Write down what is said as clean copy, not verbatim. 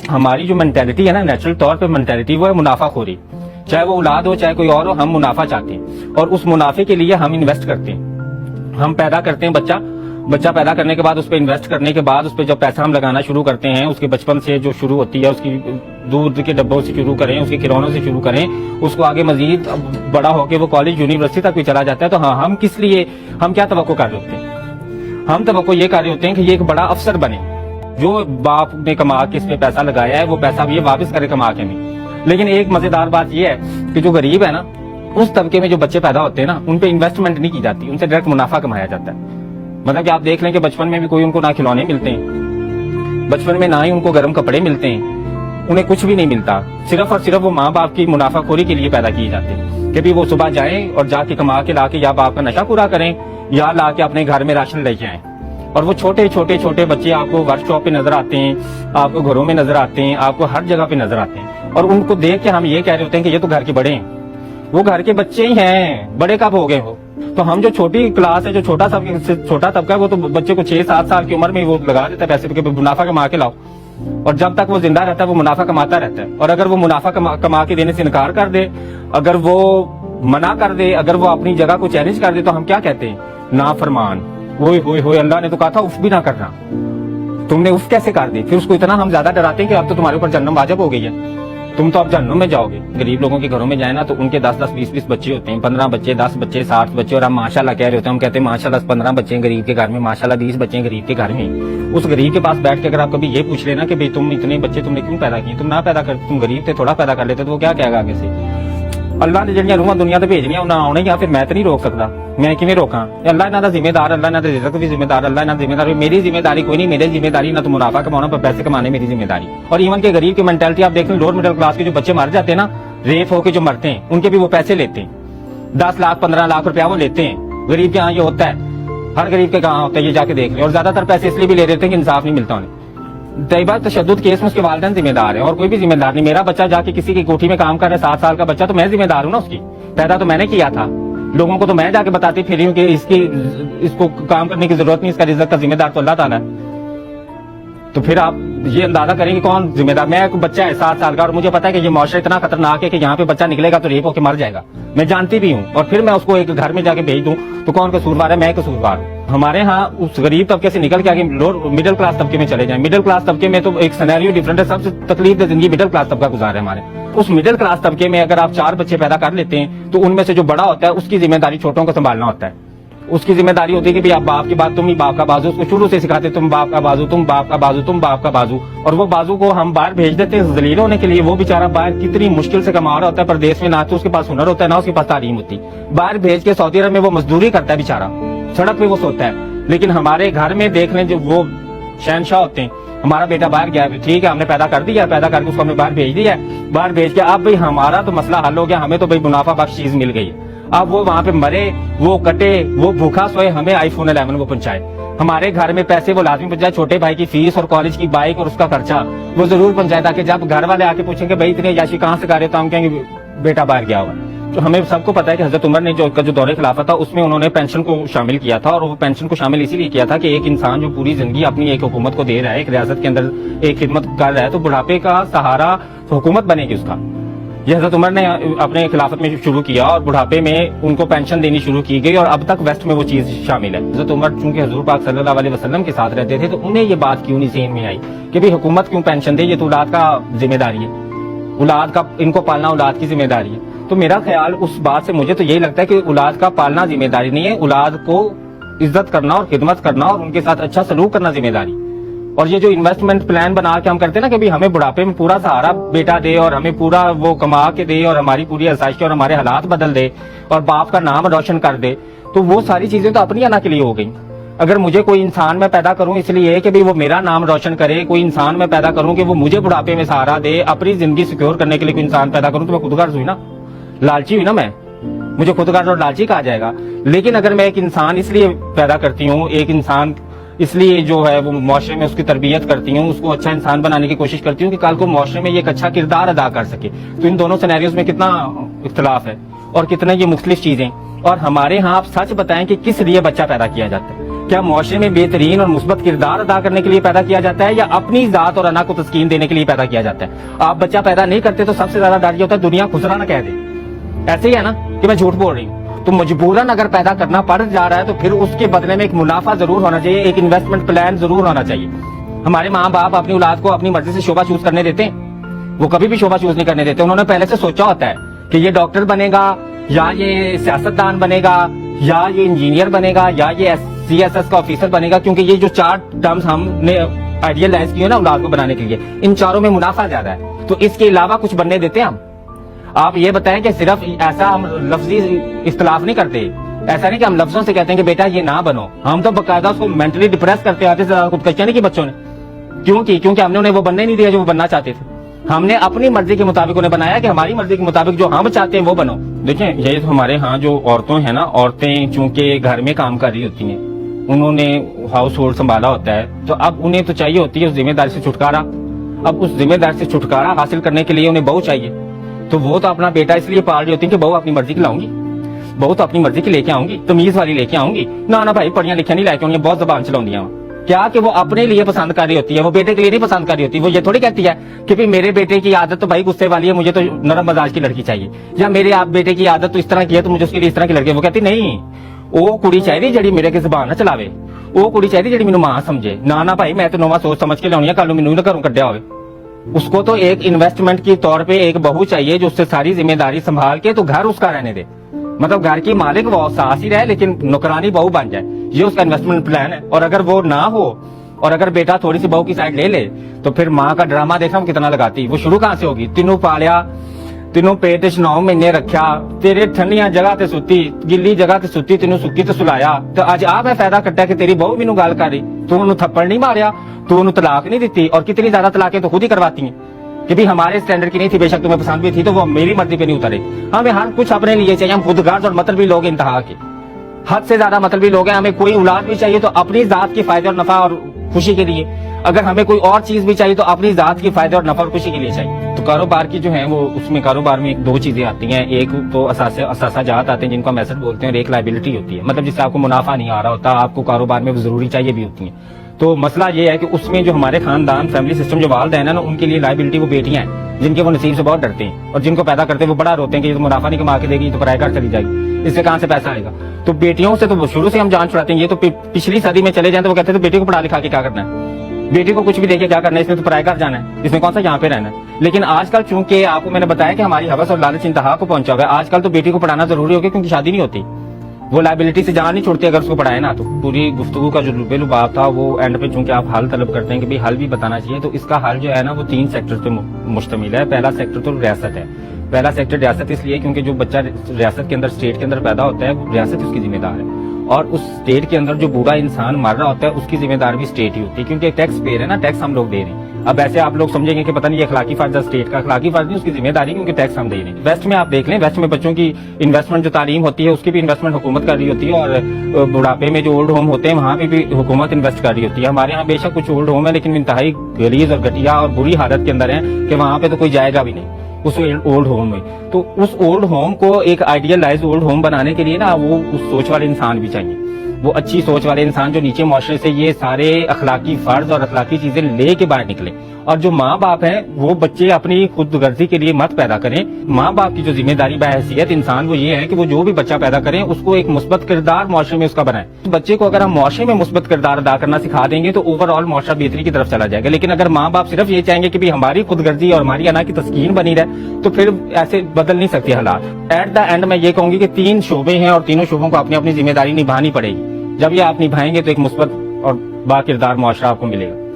ہماری جو مینٹیلٹی ہے نا نیچرل طور پہ مینٹیلٹی وہ ہے منافع خوری. چاہے وہ اولاد ہو چاہے کوئی اور ہو, ہم منافع چاہتے ہیں اور اس منافع کے لیے ہم انویسٹ کرتے ہیں. ہم پیدا کرتے ہیں بچہ پیدا کرنے کے بعد اس پہ انویسٹ کرنے کے بعد اس پہ جب پیسہ ہم لگانا شروع کرتے ہیں, اس کے بچپن سے جو شروع ہوتی ہے اس کی دودھ کے ڈبوں سے شروع کریں, اس کے کھلونوں سے شروع کریں, اس کو آگے مزید بڑا ہو کے وہ کالج یونیورسٹی تک بھی چلا جاتا ہے. تو ہاں ہم کس لیے ہم کیا توقع کر رہے ہوتے ہیں؟ ہم توقع یہ کر رہے ہوتے ہیں کہ یہ ایک بڑا افسر بنے, جو باپ نے کما کے اس پہ پیسہ لگایا ہے وہ پیسہ یہ واپس کرے کما کے نہیں. لیکن ایک مزیدار بات یہ ہے کہ جو غریب ہے نا اس طبقے میں جو بچے پیدا ہوتے ہیں نا ان پہ انویسٹمنٹ نہیں کی جاتی, ان سے ڈائریکٹ منافع کمایا جاتا ہے. مطلب کہ آپ دیکھ لیں کہ بچپن میں بھی کوئی ان کو نہ کھلونے ملتے ہیں, بچپن میں نہ ہی ان کو گرم کپڑے ملتے ہیں, انہیں کچھ بھی نہیں ملتا. صرف اور صرف وہ ماں باپ کی منافع خوری کے لیے پیدا کیے جاتے ہیں کہ بھی وہ صبح جائیں اور جا کے کما کے لا کے یا باپ کا نشہ پورا کریں یا لا کے اپنے گھر میں راشن لے کے آئیں. اور وہ چھوٹے بچے آپ کو ورک شاپ پہ نظر آتے ہیں, آپ کو گھروں میں نظر آتے ہیں, آپ کو ہر جگہ پہ نظر آتے ہیں. اور ان کو دیکھ کے ہم یہ کہہ رہے ہوتے ہیں کہ یہ تو گھر کے بڑے ہیں. وہ گھر کے بچے ہی ہیں, بڑے کب ہو گئے ہو؟ تو ہم جو چھوٹی کلاس ہے, جو چھوٹا طبقہ ہے, وہ تو بچے کو 6-7 سال کی عمر میں وہ لگا دیتا ہے پیسے کہ منافع کما کے لاؤ, اور جب تک وہ زندہ رہتا ہے وہ منافع کماتا رہتا ہے. اور اگر وہ منافع کما کے دینے سے انکار کر دے, اگر وہ منع کر دے, اگر وہ اپنی جگہ کو چیلنج کر دے تو ہم کیا کہتے ہیں؟ نافرمان. ہوئے اللہ نے تو کہا تھا اف بھی نہ کرنا, تم نے اف کیسے کر دی؟ پھر اس کو اتنا ہم زیادہ ڈراتے ہیں کہ اب تو تمہارے اوپر جہنم واجب ہو گئی ہے, تم تو اب جہنم میں جاؤ گے. غریب لوگوں کے گھروں میں جائیں نا تو ان کے 10-10 20-20 بچے ہوتے ہیں, 15 بچے, 10 بچے, 60 بچے, اور ہم ماشاءاللہ کہہ رہے ہوتے ہیں. ہم کہتے ہیں ماشاءاللہ 15 بچے ہیں غریب کے گھر میں, ماشاءاللہ 20 بچے ہیں غریب کے گھر میں. اس غریب کے پاس بیٹھ کے اگر آپ کبھی یہ پوچھ لینا کہ بھئی تم اتنے بچے تم نے کیوں پیدا کیے, تم نہ پیدا کر, تم غریب تھے تھوڑا پیدا کر لیتے, تو وہ کیا کہے گا آگے سے؟ اللہ نے جڑیاں روحاں دنیا تے بھیجنیاں انہاں آنے یا پھر میں تے نہیں روک سکتا, میں کیویں روکاں؟ اللہ انہاں دا ذمہ دار, اللہ انہاں دے رزق بھی ذمہ دار, اللہ انہاں ذمہ دار. میری ذمہ داری کوئی نہیں, میری ذمہ داری نہ تو منافع کمانا پر پیسے کمانے میری ذمہ داری. اور ایون کہ غریب کی مینٹلٹی آپ دیکھ لیں, لوور مڈل کلاس کے جو بچے مر جاتے ہیں نا, ریپ ہو کے جو مرتے ہیں, ان کے بھی وہ پیسے لیتے ہیں, 10 لاکھ 15 لاکھ روپیہ وہ لیتے ہیں. غریب کے یہاں یہ ہوتا ہے, ہر غریب کے کہاں ہوتا ہے یہ جا کے دیکھ لیں. اور زیادہ تر پیسے اس لیے بھی لے دیتے ہیں کہ انصاف نہیں ملتا انہیں. طیبہ تشدد کیس میں اس کے والدین ذمہ دار ہے اور کوئی بھی ذمہ دار نہیں. میرا بچہ جا کے کسی کی کوٹھی میں کام کر رہا ہے, 7 سال کا بچہ, تو میں ذمہ دار ہوں نا اس کی, پیدا تو میں نے کیا تھا. لوگوں کو تو میں جا کے بتاتی پھر ہوں کہ اس کو کام کرنے کی ضرورت نہیں, اس کا رزق کا ذمہ دار تو اللہ تعالیٰ ہے. تو پھر آپ یہ اندازہ کریں کہ کون ذمہ دار؟ میں ایک بچہ ہے 7 سال کا اور مجھے پتا ہے کہ یہ معاشرہ اتنا خطرناک ہے کہ یہاں پہ بچہ نکلے گا تو ریپ ہو کے مر جائے گا, میں جانتی بھی ہوں. اور پھر میں اس کو ایک گھر میں جا کے بھیج دوں تو کون قصوروار ہے؟ میں قصوروار ہوں. ہمارے ہاں اس غریب طبقے سے نکل کے آگے مڈل کلاس طبقے میں چلے جائیں. مڈل کلاس طبقے میں تو ایک سینیریو ڈفرنٹ ہے, سب سے تکلیف دہ زندگی مڈل کلاس طبقہ گزار ہے ہمارے. اس مڈل کلاس طبقے میں اگر آپ 4 بچے پیدا کر لیتے ہیں تو ان میں سے جو بڑا ہوتا ہے اس کی ذمہ داری چھوٹوں کو سنبھالنا ہوتا ہے. اس کی ذمہ داری ہوتی ہے کہ بھئی آپ باپ کی بات, تم ہی باپ کا بازو. اس کو شروع سے سکھاتے تم باپ کا بازو, تم باپ کا بازو, تم باپ کا بازو. اور وہ بازو کو ہم باہر بھیج دیتے ہیں ذلیل ہونے کے لیے. وہ بیچارہ باہر کتنی مشکل سے کما رہا ہوتا ہے پردیس میں, نہ تو اس کے پاس ہنر ہوتا ہے نہ اس کے پاس تعلیم ہوتی. باہر بھیج کے سعودی عرب میں وہ مزدوری کرتا ہے بیچارہ, سڑک پہ وہ سوتا ہے. لیکن ہمارے گھر میں دیکھ لیں جو وہ شہنشاہ ہوتے ہیں, ہمارا بیٹا باہر گیا ہے, ٹھیک ہے ہم نے پیدا کر دیا, پیدا کر کے اس کو ہم نے باہر بھیج دیا ہے, باہر بھیج کے اب بھئی ہمارا تو مسئلہ حل ہو گیا, ہمیں تو بھئی منافع بخش چیز مل گئی ہے. اب وہ وہاں پہ مرے, وہ کٹے, وہ بھوکا سوئے, ہمیں آئی فون 11 وہ پہنچائے. ہمارے گھر میں پیسے وہ لازمی پہنچائے, چھوٹے بھائی کی فیس اور کالج کی بائک اور اس کا خرچہ وہ ضرور پہنچائے, تاکہ جب گھر والے آ کے پوچھیں کہ بھائی اتنی عیاشی کہاں سے کر رہے تو ہم کہیں گے بیٹا باہر گیا ہوا. تو ہمیں سب کو پتا ہے کہ حضرت عمر نے جو دور خلافت تھا اس میں انہوں نے پینشن کو شامل کیا تھا, اور وہ پینشن کو شامل اسی لیے کیا تھا کہ ایک انسان جو پوری زندگی اپنی ایک حکومت کو دے رہا ہے, ایک ریاست کے اندر ایک خدمت کر رہا ہے, تو بڑھاپے کا سہارا حکومت بنے گی اس کا. یہ حضرت عمر نے اپنے خلافت میں شروع کیا اور بڑھاپے میں ان کو پینشن دینی شروع کی گئی, اور اب تک ویسٹ میں وہ چیز شامل ہے. حضرت عمر چونکہ حضور پاک صلی اللہ علیہ وسلم کے ساتھ رہتے تھے تو انہیں یہ بات کیوں نہیں ذہن میں آئی کہ بھئی حکومت کیوں پینشن دے, یہ تو اولاد کا ذمہ داری ہے, اولاد کا ان کو پالنا اولاد کی ذمہ داری ہے. تو میرا خیال اس بات سے مجھے تو یہی لگتا ہے کہ اولاد کا پالنا ذمہ داری نہیں ہے, اولاد کو عزت کرنا اور خدمت کرنا اور ان کے ساتھ اچھا سلوک کرنا ذمہ داری. اور یہ جو انویسٹمنٹ پلان بنا کے ہم کرتے ہیں نا کہ بھی ہمیں بڑھاپے میں پورا سہارا بیٹا دے اور ہمیں پورا وہ کما کے دے اور ہماری پوری آسائش اور ہمارے حالات بدل دے اور باپ کا نام روشن کر دے, تو وہ ساری چیزیں تو اپنی انا کے لیے ہو گئی. اگر مجھے کوئی انسان میں پیدا کروں اس لیے کہ بھی وہ میرا نام روشن کرے, کوئی انسان میں پیدا کروں کہ وہ مجھے بڑھاپے میں سہارا دے, اپنی زندگی سیکیور کرنے کے لیے کوئی انسان پیدا کروں, تو میں خود غرض ہوئی نا, لالچی ہوئی نا, میں مجھے خود غرض اور لالچی کہا جائے گا. لیکن اگر میں ایک انسان اس لیے پیدا کرتی ہوں, ایک انسان اس لیے جو ہے وہ معاشرے میں اس کی تربیت کرتی ہوں, اس کو اچھا انسان بنانے کی کوشش کرتی ہوں کہ کل کو معاشرے میں یہ ایک اچھا کردار ادا کر سکے, تو ان دونوں سینیریوز میں کتنا اختلاف ہے اور کتنا یہ مختلف چیزیں. اور ہمارے ہاں آپ سچ بتائیں کہ کس لیے بچہ پیدا کیا جاتا ہے, کیا معاشرے میں بہترین اور مثبت کردار ادا کرنے کے لیے پیدا کیا جاتا ہے یا اپنی ذات اور انا کو تسکین دینے کے لیے پیدا کیا جاتا ہے؟ آپ بچہ پیدا نہیں کرتے تو سب سے زیادہ ڈر یہ ہوتا ہے دنیا خسرا نہ کہہ دے. ایسے ہی ہے نا کہ میں جھوٹ بول رہی ہوں. تو مجبوراً اگر پیدا کرنا پڑ جا رہا ہے تو پھر اس کے بدلے میں ایک منافع ضرور ہونا چاہیے, ایک انویسٹمنٹ پلان ضرور ہونا چاہیے. ہمارے ماں باپ اپنی اولاد کو اپنی مرضی سے شعبہ چوز کرنے دیتے ہیں؟ وہ کبھی بھی شعبہ چوز نہیں کرنے دیتے. انہوں نے پہلے سے سوچا ہوتا ہے کہ یہ ڈاکٹر بنے گا یا یہ سیاستدان بنے گا یا یہ انجینئر بنے گا یا یہ CSS کا آفیسر بنے گا, کیونکہ یہ جو 4 ٹرمز ہم نے آئیڈیلائز کیے نا اولاد کو بنانے کے لیے, ان چاروں میں منافع زیادہ ہے. تو اس کے علاوہ کچھ بننے دیتے ہیں ہم؟ آپ یہ بتائیں کہ صرف ایسا ہم لفظی اختلاف نہیں کرتے, ایسا نہیں کہ ہم لفظوں سے کہتے ہیں کہ بیٹا یہ نہ بنو, ہم تو باقاعدہ اس کو مینٹلی ڈپریس کرتے آتے سے زیادہ خودکشیاں نہیں کی بچوں نے. کیوں کی؟ کیونکہ ہم نے انہیں وہ بننے نہیں دیا جو وہ بننا چاہتے تھے. ہم نے اپنی مرضی کے مطابق انہیں بنایا کہ ہماری مرضی کے مطابق جو ہم چاہتے ہیں وہ بنو. دیکھیں یہ تو ہمارے ہاں جو عورتوں ہیں نا, عورتیں چونکہ گھر میں کام کر رہی ہوتی ہیں, انہوں نے ہاؤس ہولڈ سنبھالا ہوتا ہے, تو اب انہیں تو چاہیے ہوتی ہے اس ذمہ داری سے چھٹکارا. اب اس ذمہ داری سے چھٹکارا حاصل کرنے کے لیے انہیں بہو چاہیے. تو وہ تو اپنا بیٹا اس لیے پال رہی ہوتی ہے کہ بہو اپنی مرضی کی لاؤں گی, بہو تو اپنی مرضی کی لے کے آؤں گی, تمیز والی لے کے آؤں گی. نہ بھائی پڑھیاں لکھیاں نہیں لے کے آؤں, بہت زبان چلاؤں گی. کیا کہ وہ اپنے لیے پسند کر رہی ہوتی ہے, وہ بیٹے کے لیے نہیں پسند کر رہی ہوتی. وہ یہ تھوڑی کہتی ہے کہ بھائی میرے بیٹے کی عادت تو بھائی غصے والی ہے, مجھے تو نرم مزاج کی لڑکی چاہیے, یا میرے آپ بیٹے کی عادت تو اس طرح کی ہے تو مجھے اس کے لیے اس طرح کی لڑکی. وہ کہتی نہیں, وہ کڑی چاہیے جڑی میرے کی زبان نہ چلاوے, وہ کڑی چاہیے جڑی مینوں ماں سمجھے. نہ بھائی میں تو نواں سوچ سمجھ کے لاؤنی ہے, کل مینوں نہ گھروں کڈیا ہوئے. اس کو تو ایک انویسٹمنٹ کے طور پہ ایک بہو چاہیے جو اس سے ساری ذمہ داری سنبھال کے تو گھر اس کا رہنے دے, مطلب گھر کی مالک وہ ساس ہی رہے لیکن نوکرانی بہو بن جائے. یہ اس کا انویسٹمنٹ پلان ہے. اور اگر وہ نہ ہو اور اگر بیٹا تھوڑی سی بہو کی سائڈ لے لے تو پھر ماں کا ڈرامہ دیکھا کتنا لگاتی. وہ شروع کہاں سے ہوگی؟ تینوں پالیا, تینوں پیٹ 9 مہینے رکھیا, تیرے ٹھنڈیاں جگہ تے ستی, گلی جگہ تے ستی, تینوں سکی تے سلایا, تو اج آ میں فائدہ کٹیا کہ تیری بہو مینوں گل کر رہی, تو انہوں تھپڑ نہیں ماریا, تو انہوں طلاق نہیں دیتی. اور کتنی زیادہ طلاقیں تو خود ہی کرواتی ہیں کہ بھی ہمارے اسٹینڈرڈ کی نہیں تھی, بے شک تمہیں پسند بھی تھی تو وہ میری مرضی پہ نہیں اترے. ہمیں ہر کچھ اپنے لیے چاہیے, ہم خود غرض اور مطلبی لوگ انتہا کے, حد سے زیادہ مطلبی لوگ ہیں. ہمیں کوئی اولاد بھی چاہیے تو اپنی ذات کے فائدے اور نفع اور خوشی کے لیے, اگر ہمیں کوئی اور چیز بھی چاہیے تو اپنی ذات کے فائدے اور نفع اور خوشی کے لیے چاہیے. تو کاروبار کی جو ہے وہ اس میں کاروبار میں 2 چیزیں آتی ہیں, ایک تو اثاثہ جات آتے ہیں جن کو ہم ایسٹ بولتے ہیں, اور ایک لائبلٹی ہوتی ہے, مطلب جس سے آپ کو منافع نہیں آ رہا ہوتا, آپ کو کاروبار میں ضروری چاہیے بھی ہوتی ہیں. تو مسئلہ یہ ہے کہ اس میں جو ہمارے خاندان فیملی سسٹم جو والدین ہیں نا, ان کے لیے لائبلٹی وہ بیٹیاں ہیں جن کے وہ نصیب سے بہت ڈرتے ہیں, اور جن کو پیدا کرتے ہیں وہ بڑا روتے ہیں کہ یہ تو منافع نہیں کما کے دے گی, تو پرائے گھر چلی جائے گی, اس سے کہاں سے پیسہ آئے گا. تو بیٹیوں سے تو شروع سے ہم جان چھڑاتے ہیں. یہ تو پچھلی صدی میں چلے جائیں تو وہ کہتے ہیں تو بیٹی کو پڑھا لکھا کے کیا کرنا ہے, بیٹی کو کچھ بھی دے کے کیا کرنا ہے, اس نے تو پرائے گھر جانا ہے, اس نے کون سا یہاں پہ رہنا ہے. لیکن آج کل چونکہ آپ کو میں نے بتایا کہ ہماری حوث اور لالچ انتہا کو پہنچا ہوا ہے, آج کل تو بیٹی کو پڑھانا ضروری ہو گیا کیونکہ شادی نہیں ہوتی. وہ لائبلٹی سے جان نہیں چھوڑتی اگر اس کو پڑھائے نا. تو پوری گفتگو کا جو لباب تھا وہ اینڈ پہ چونکہ آپ حل طلب کرتے ہیں کہ بھی حل بھی بتانا چاہیے, تو اس کا حل جو ہے نا وہ 3 سیکٹر پہ مشتمل ہے. پہلا سیکٹر تو ریاست ہے. پہلا سیکٹر ریاست اس لیے کیونکہ جو بچہ ریاست کے اندر, اسٹیٹ کے اندر پیدا ہوتا ہے, وہ ریاست اس کی ذمہ دار ہے, اور اس اسٹیٹ کے اندر جو بوڑھا انسان مر رہا ہوتا ہے اس کی ذمہ دار بھی اسٹیٹ ہی ہوتی ہے, کیونکہ ٹیکس پیئر ہے نا, ٹیکس ہم لوگ دے رہے ہیں. اب ایسے آپ لوگ سمجھیں گے کہ پتہ نہیں یہ اخلاقی فرض ہے اسٹیٹ کا, اخلاقی فرض نہیں, اس کی ذمہ داری کیونکہ ٹیکس ہم دے رہے ہیں. ویسٹ میں آپ دیکھ لیں, ویسٹ میں بچوں کی انویسٹمنٹ جو تعلیم ہوتی ہے اس کی بھی انویسٹمنٹ حکومت کر رہی ہوتی ہے, اور بڑھاپے میں جو اولڈ ہوم ہوتے ہیں وہاں پہ بھی حکومت انویسٹ کر رہی ہوتی ہے. ہمارے یہاں بے شک کچھ اولڈ ہوم ہے لیکن انتہائی غلیظ اور گھٹیا اور بری حالت کے اندر ہیں کہ وہاں پہ تو کوئی جائے گا بھی نہیں اس اولڈ ہوم میں. تو اس اولڈ ہوم کو ایک آئیڈیلائز اولڈ ہوم بنانے کے لیے نا وہ اس سوچ والے انسان بھی چاہیے, وہ اچھی سوچ والے انسان جو نیچے معاشرے سے یہ سارے اخلاقی فرض اور اخلاقی چیزیں لے کے باہر نکلے. اور جو ماں باپ ہیں وہ بچے اپنی خود غرضی کے لیے مت پیدا کریں. ماں باپ کی جو ذمہ داری بحیثیت انسان وہ یہ ہے کہ وہ جو بھی بچہ پیدا کریں اس کو ایک مثبت کردار معاشرے میں اس کا بنائیں. بچے کو اگر ہم معاشرے میں مثبت کردار ادا کرنا سکھا دیں گے تو اوور آل معاشرہ بہتری کی طرف چلا جائے گا. لیکن اگر ماں باپ صرف یہ چاہیں گے کہ بھی ہماری خود غرضی اور ہماری انا کی تسکین بنی رہے تو پھر ایسے بدل نہیں سکتے حالات. ایٹ دا اینڈ میں یہ کہوں گی کہ 3 شعبے ہیں اور تینوں شعبوں کو اپنی اپنی ذمہ داری نبھانی پڑے گی. جب یہ آپ نبھائیں گے تو ایک مثبت اور با کردار معاشرہ آپ کو ملے گا.